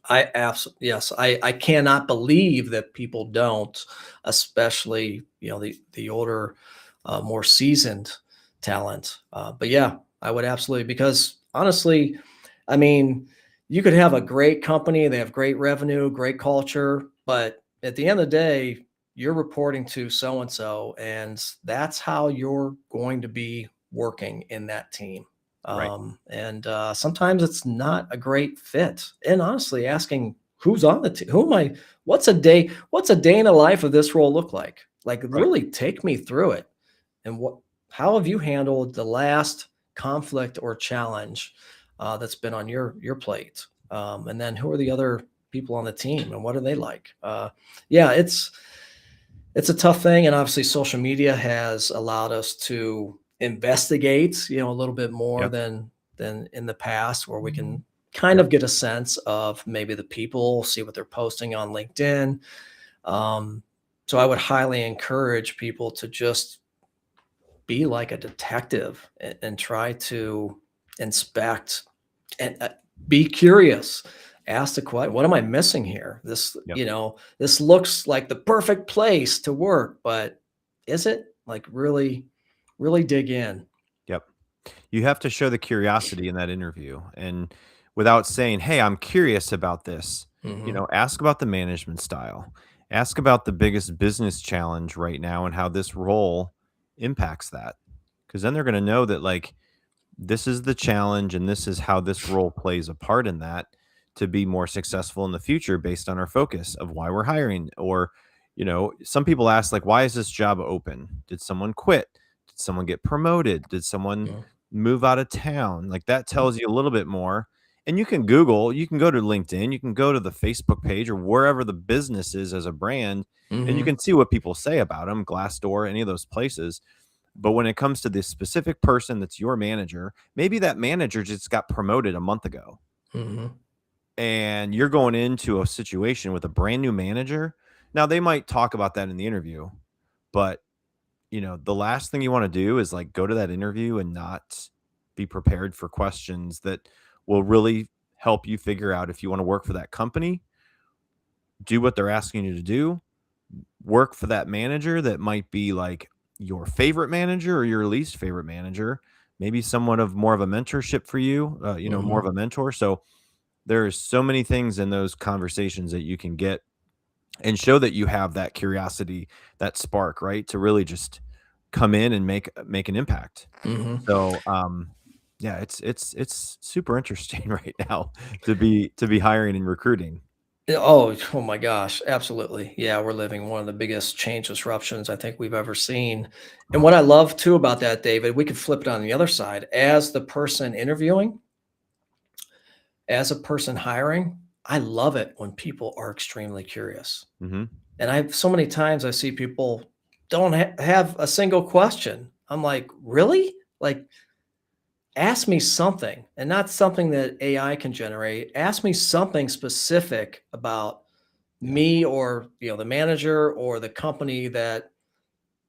I absolutely, yes, I cannot believe that people don't, especially, the older, more seasoned talent. But yeah, I would absolutely, because honestly, I mean, you could have a great company, they have great revenue, great culture, but at the end of the day, you're reporting to so and so, and that's how you're going to be working in that team. Right. And sometimes it's not a great fit. And honestly, asking who's on the team, who am I, what's a day in the life of this role look like? Like, Right. really take me through it. And how have you handled the last conflict or challenge that's been on your plate? And then who are the other people on the team and what are they like? Yeah, it's a tough thing, and obviously social media has allowed us to investigate, a little bit more Yep. than in the past, where we can kind Yep. of get a sense of maybe the people, see what they're posting on LinkedIn. Um, so I would highly encourage people to just be like a detective and try to inspect and be curious. Ask the question, what am I missing here? Yep. This looks like the perfect place to work, but is it? Like, really, really dig in. Yep. You have to show the curiosity in that interview, and without saying, "Hey, I'm curious about this." Hmm. Ask about the management style. Ask about the biggest business challenge right now and how this role impacts that. Because then they're going to know that, like, this is the challenge and this is how this role plays a part in that to be more successful in the future based on our focus of why we're hiring. Or, some people ask, like, why is this job open? Did someone quit? Did someone get promoted? Did someone Hmm. move out of town? Like, that tells you a little bit more. And you can Google, you can go to LinkedIn, you can go to the Facebook page or wherever the business is as a brand, and you Hmm. can see what people say about them, Glassdoor, any of those places. But when it comes to this specific person that's your manager, maybe that manager just got promoted a month ago Hmm. and you're going into a situation with a brand new manager. Now, they might talk about that in the interview, but the last thing you want to do is like go to that interview and not be prepared for questions that will really help you figure out if you want to work for that company, do what they're asking you to do, work for that manager that might be like your favorite manager or your least favorite manager, maybe somewhat of more of a mentorship for you, more of Hmm. a mentor. So there's so many things in those conversations that you can get and show that you have that curiosity, that spark, right? To really just come in and make an impact. Hmm. So, yeah, it's super interesting right now to be hiring and recruiting. Oh my gosh, absolutely. Yeah, we're living one of the biggest change disruptions I think we've ever seen. And what I love too about that, David, we could flip it on the other side. As the person interviewing, as a person hiring, I love it when people are extremely curious. Hmm. And so many times I see people don't have a single question. I'm like, really? Like, ask me something, and not something that AI can generate. Ask me something specific about Yeah, me, or the manager or the company, that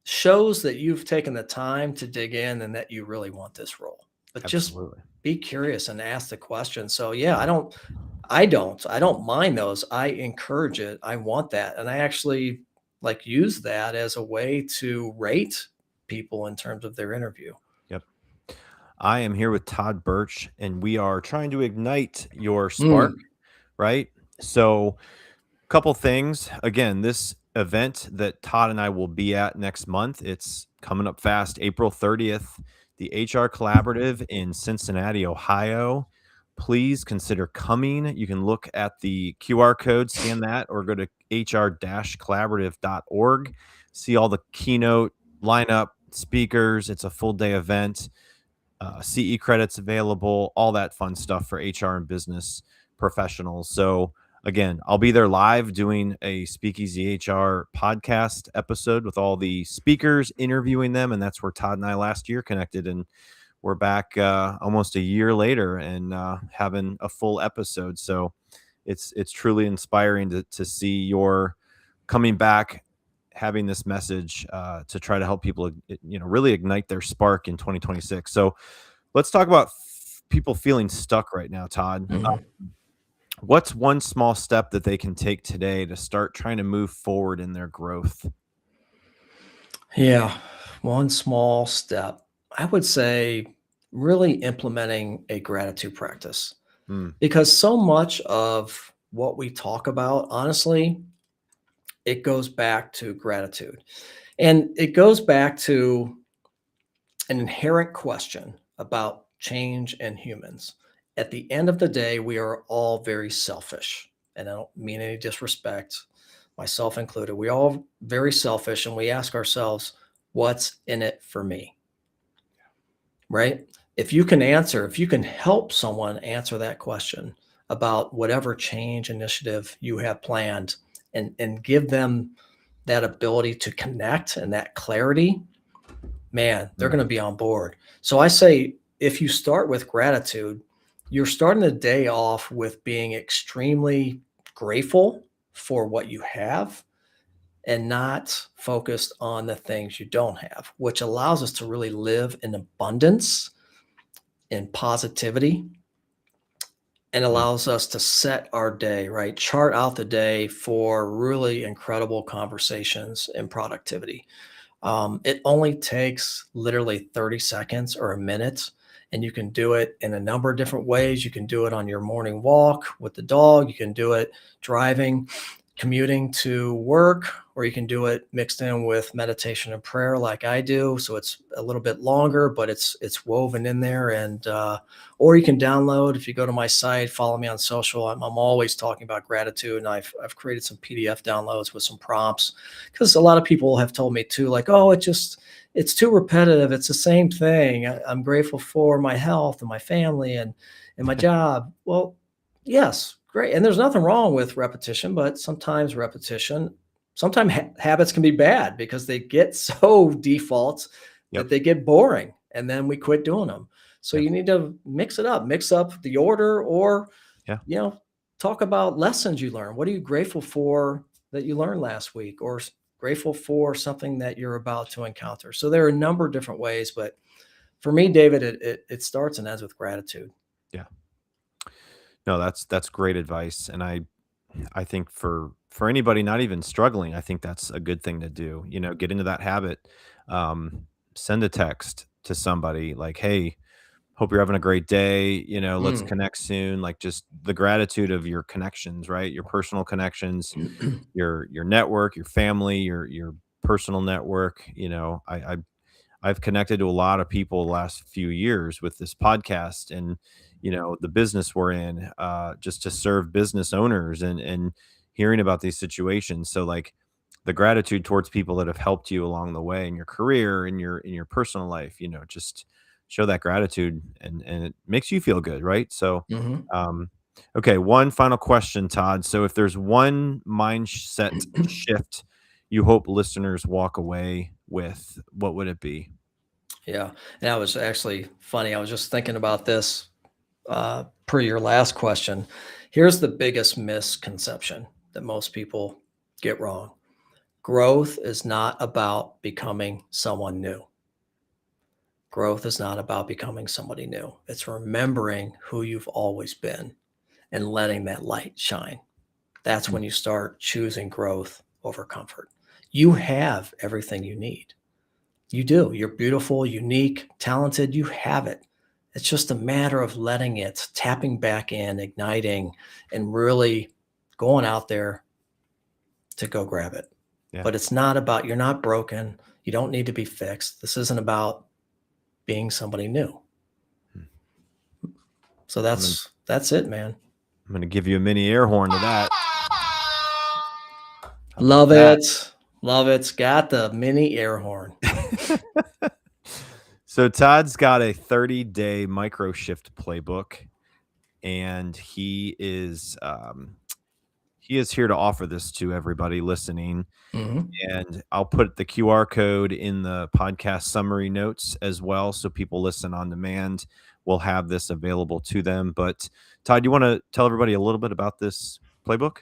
shows that you've taken the time to dig in and that you really want this role. But just absolutely. be curious and ask the question. So yeah, I don't I don't mind those. I encourage it. I want that. And I actually like use that as a way to rate people in terms of their interview. Yep. I am here with Todd Bertsch, and we are trying to ignite your spark, Mm, right? So, couple things. Again, this event that Todd and I will be at next month, it's coming up fast, April 30th, the HR Collaborative in Cincinnati, Ohio. Please consider coming. You can look at the QR code, scan that, or go to hr-collaborative.org. See all the keynote lineup, speakers. It's a full day event. CE credits available, all that fun stuff for HR and business professionals. So again, I'll be there live doing a SpeakEasy HR podcast episode with all the speakers, interviewing them, and that's where Todd and I last year connected, and we're back almost a year later and having a full episode. So it's truly inspiring to see your coming back, having this message to try to help people, really ignite their spark in 2026. So let's talk about people feeling stuck right now, Todd. mhm. What's one small step that they can take today to start trying to move forward in their growth? Yeah. One small step. I would say really implementing a gratitude practice, Mm, because so much of what we talk about, honestly, it goes back to gratitude. And it goes back to an inherent question about change and humans. At the end of the day, we are all very selfish. And I don't mean any disrespect, myself included. We all very selfish, and we ask ourselves, what's in it for me? Right? If you can help someone answer that question about whatever change initiative you have planned, and give them that ability to connect and that clarity, man, they're mm, going to be on board. So I say, if you start with gratitude, you're starting the day off with being extremely grateful for what you have and not focused on the things you don't have, which allows us to really live in abundance and positivity, and mm, allows us to set our day, right? Chart out the day for really incredible conversations and productivity. It only takes literally 30 seconds or a minute, and you can do it in a number of different ways. You can do it on your morning walk with the dog. You can do it driving, commuting to work, or you can do it mixed in with meditation and prayer like I do. So it's a little bit longer, but it's woven in there. And or you can download, if you go to my site, follow me on social. I'm always talking about gratitude, and I've created some PDF downloads with some prompts, because a lot of people have told me too, like, oh, it's too repetitive. It's the same thing. I'm grateful for my health and my family and my job. Well, yes, great. And there's nothing wrong with repetition, but sometimes habits can be bad because they get so default yep. that they get boring, and then we quit doing them. So Yeah. you need to mix up the order, or, Yeah. talk about lessons you learned. What are you grateful for that you learned last week, or grateful for something that you're about to encounter? So there are a number of different ways, but for me, David, it starts and ends with gratitude. Yeah. No, that's great advice. And I think for anybody not even struggling, I think that's a good thing to do. Get into that habit. Send a text to somebody like, "Hey, hope you're having a great day. Let's Mm. connect soon." Like, just the gratitude of your connections, right? Your personal connections, your network, your family, your personal network. I've connected to a lot of people the last few years with this podcast, and the business we're in, just to serve business owners, and hearing about these situations. So, like, the gratitude towards people that have helped you along the way in your career, in your personal life, just show that gratitude, and it makes you feel good, right? So, Mhm. um, okay, one final question, Todd. So if there's one mindset shift you hope listeners walk away with, what would it be? Yeah. And that was actually funny. I was just thinking about this per your last question. Here's the biggest misconception that most people get wrong: growth is not about becoming someone new. Growth is not about becoming somebody new. It's remembering who you've always been and letting that light shine. That's when you start choosing growth over comfort. You have everything you need. You do. You're beautiful, unique, talented. You have it. It's just a matter of letting it, tapping back in, igniting, and really going out there to go grab it. Yeah. But it's not about, you're not broken. You don't need to be fixed. This isn't about being somebody new. So that's it, man. I'm going to give you a mini air horn to that. Love it. Love it. Got the mini air horn. So Todd's got a 30-day micro shift playbook, and he is here to offer this to everybody listening. Mhm. And I'll put the QR code in the podcast summary notes as well, so people listen on demand will have this available to them. But Todd, you want to tell everybody a little bit about this playbook?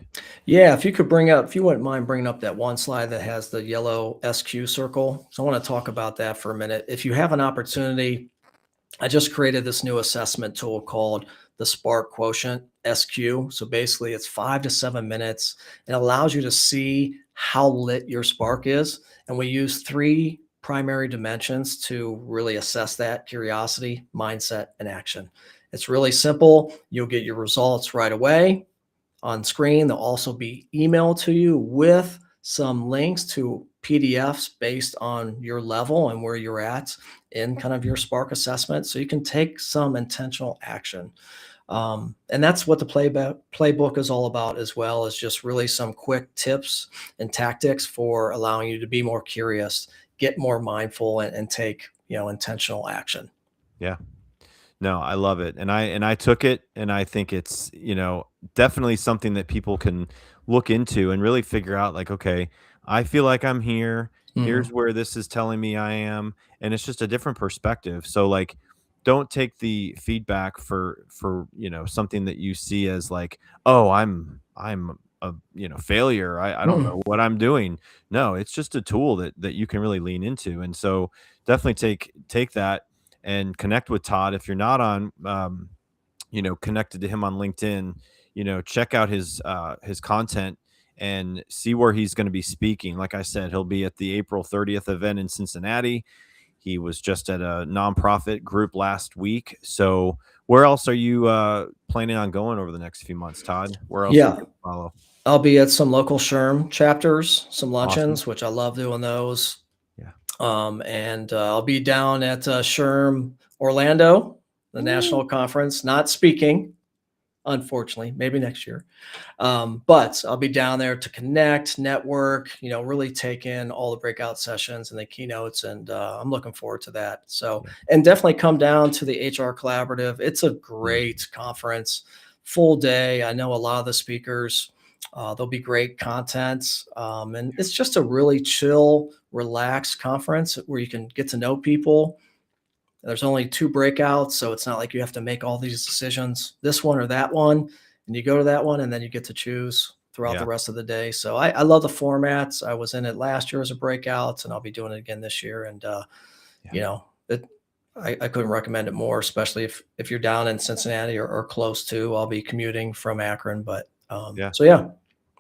Yeah, if you wouldn't mind bringing up that one slide that has the yellow SQ circle. So I want to talk about that for a minute. If you have an opportunity, I just created this new assessment tool called the Spark Quotient SQ. So basically it's 5 to 7 minutes. It allows you to see how lit your spark is. And we use 3 primary dimensions to really assess that: curiosity, mindset, and action. It's really simple. You'll get your results right away on screen. They'll also be emailed to you with some links to PDFs based on your level and where you're at in kind of your Spark assessment, so you can take some intentional action. And that's what the playbook is all about, as well as just really some quick tips and tactics for allowing you to be more curious, get more mindful, and take, intentional action. Yeah. No, I love it. And I took it, and I think it's, definitely something that people can look into and really figure out, like, okay, I feel like I'm here. Here's where this is telling me I am. And it's just a different perspective. So, like, don't take the feedback for something that you see as like, oh, I'm a failure. I don't know what I'm doing. No, it's just a tool that you can really lean into. And so definitely take that and connect with Todd. If you're not on, connected to him on LinkedIn, check out his content and see where he's going to be speaking. Like I said, he'll be at the April 30th event in Cincinnati. He was just at a nonprofit group last week. So where else are you planning on going over the next few months, Todd? Where else are you going to follow? I'll be at some local SHRM chapters, some luncheons, Awesome. which I love doing those. Yeah. And I'll be down at SHRM Orlando, the national conference, not speaking, unfortunately, maybe next year. But I'll be down there to connect, network, really take in all the breakout sessions and the keynotes. And I'm looking forward to that. So, and definitely come down to the HR Collaborative. It's a great conference, full day. I know a lot of the speakers. There'll be great content. And it's just a really chill, relaxed conference where you can get to know people. There's only 2 breakouts, so it's not like you have to make all these decisions, this one or that one, and you go to that one and then you get to choose throughout the rest of the day. So I love the formats. I was in it last year as a breakout, and I'll be doing it again this year. And, I couldn't recommend it more, especially if you're down in Cincinnati or close to. I'll be commuting from Akron, but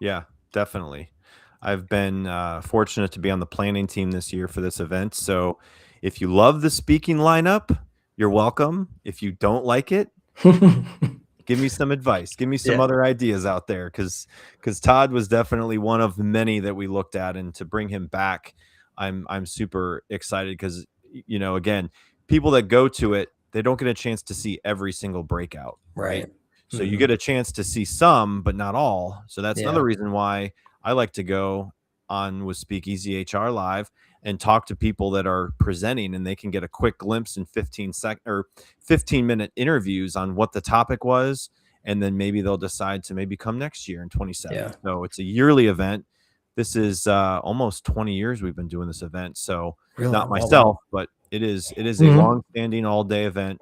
Yeah, definitely. I've been fortunate to be on the planning team this year for this event. So if you love the speaking lineup, you're welcome. If you don't like it, give me some advice. Give me some other ideas out there, because Todd was definitely one of many that we looked at, and to bring him back, I'm super excited because, again, people that go to it, they don't get a chance to see every single breakout, right? So you get a chance to see some, but not all. So that's another reason why I like to go on with SpeakEasy HR Live and talk to people that are presenting, and they can get a quick glimpse in 15-minute interviews on what the topic was. And then maybe they'll decide to maybe come next year in 27. Yeah. So it's a yearly event. This is almost 20 years we've been doing this event. So Really? not myself, but it is a long-standing all-day event.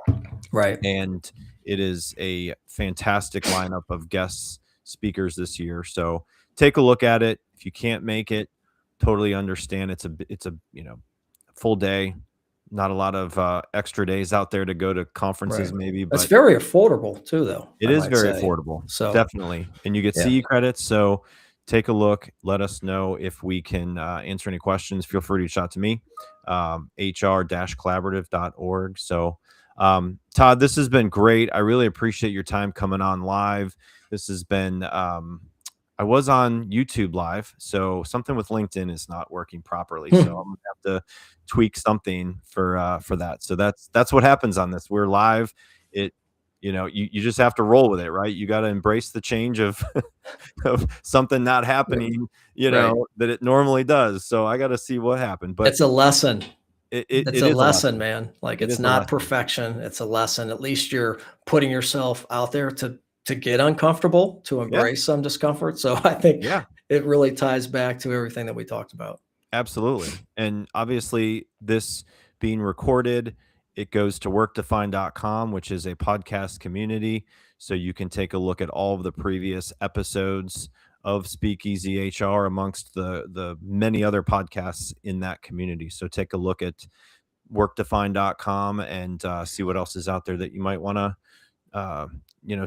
Right. And it is a fantastic lineup of guest speakers this year. So take a look at it. If you can't make it, totally understand. It's a full day, not a lot of extra days out there to go to conferences, Right. maybe, It's but very affordable too, though, it I is might very say. affordable, So, definitely, and you get yeah. CE credits, so take a look, let us know if we can answer any questions. Feel free to reach out to me, hr-collaborative.org. So, Todd, this has been great. I really appreciate your time coming on live. This has been, I was on YouTube live, so something with LinkedIn is not working properly, so I'm gonna have to tweak something for that. So that's what happens on this. We're live. It you just have to roll with it, right? You got to embrace the change of of something not happening, Right. that it normally does. So I got to see what happened, but It's a lesson. It's it a is a lesson, lesson. man. Like, It it's is a not lesson. perfection, it's a lesson. At least you're putting yourself out there to get uncomfortable, to Yeah, embrace some discomfort. So I think yeah, it really ties back to everything that we talked about. absolutely. And obviously, this being recorded, it goes to workdefine.com, which is a podcast community. So you can take a look at all of the previous episodes of Speakeasy HR amongst the many other podcasts in that community. So take a look at workdefine.com and see what else is out there that you might want to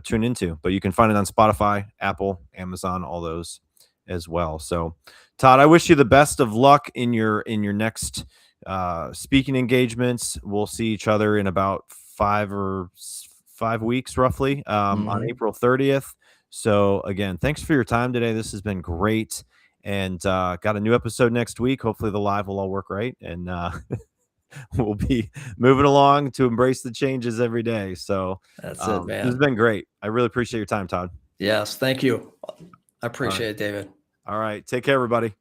tune into. But you can find it on Spotify, Apple, Amazon, all those as well. So, Todd, I wish you the best of luck in your next speaking engagements. We'll see each other in about 5 weeks, roughly, on Mhm. April 30th. So, again, thanks for your time today. This has been great. And got a new episode next week. Hopefully, the live will all work right. And we'll be moving along to embrace the changes every day. So That's it, this has man. been great. I really appreciate your time, Todd. Yes, thank you. I All right. appreciate it, David. All right. Take care, everybody.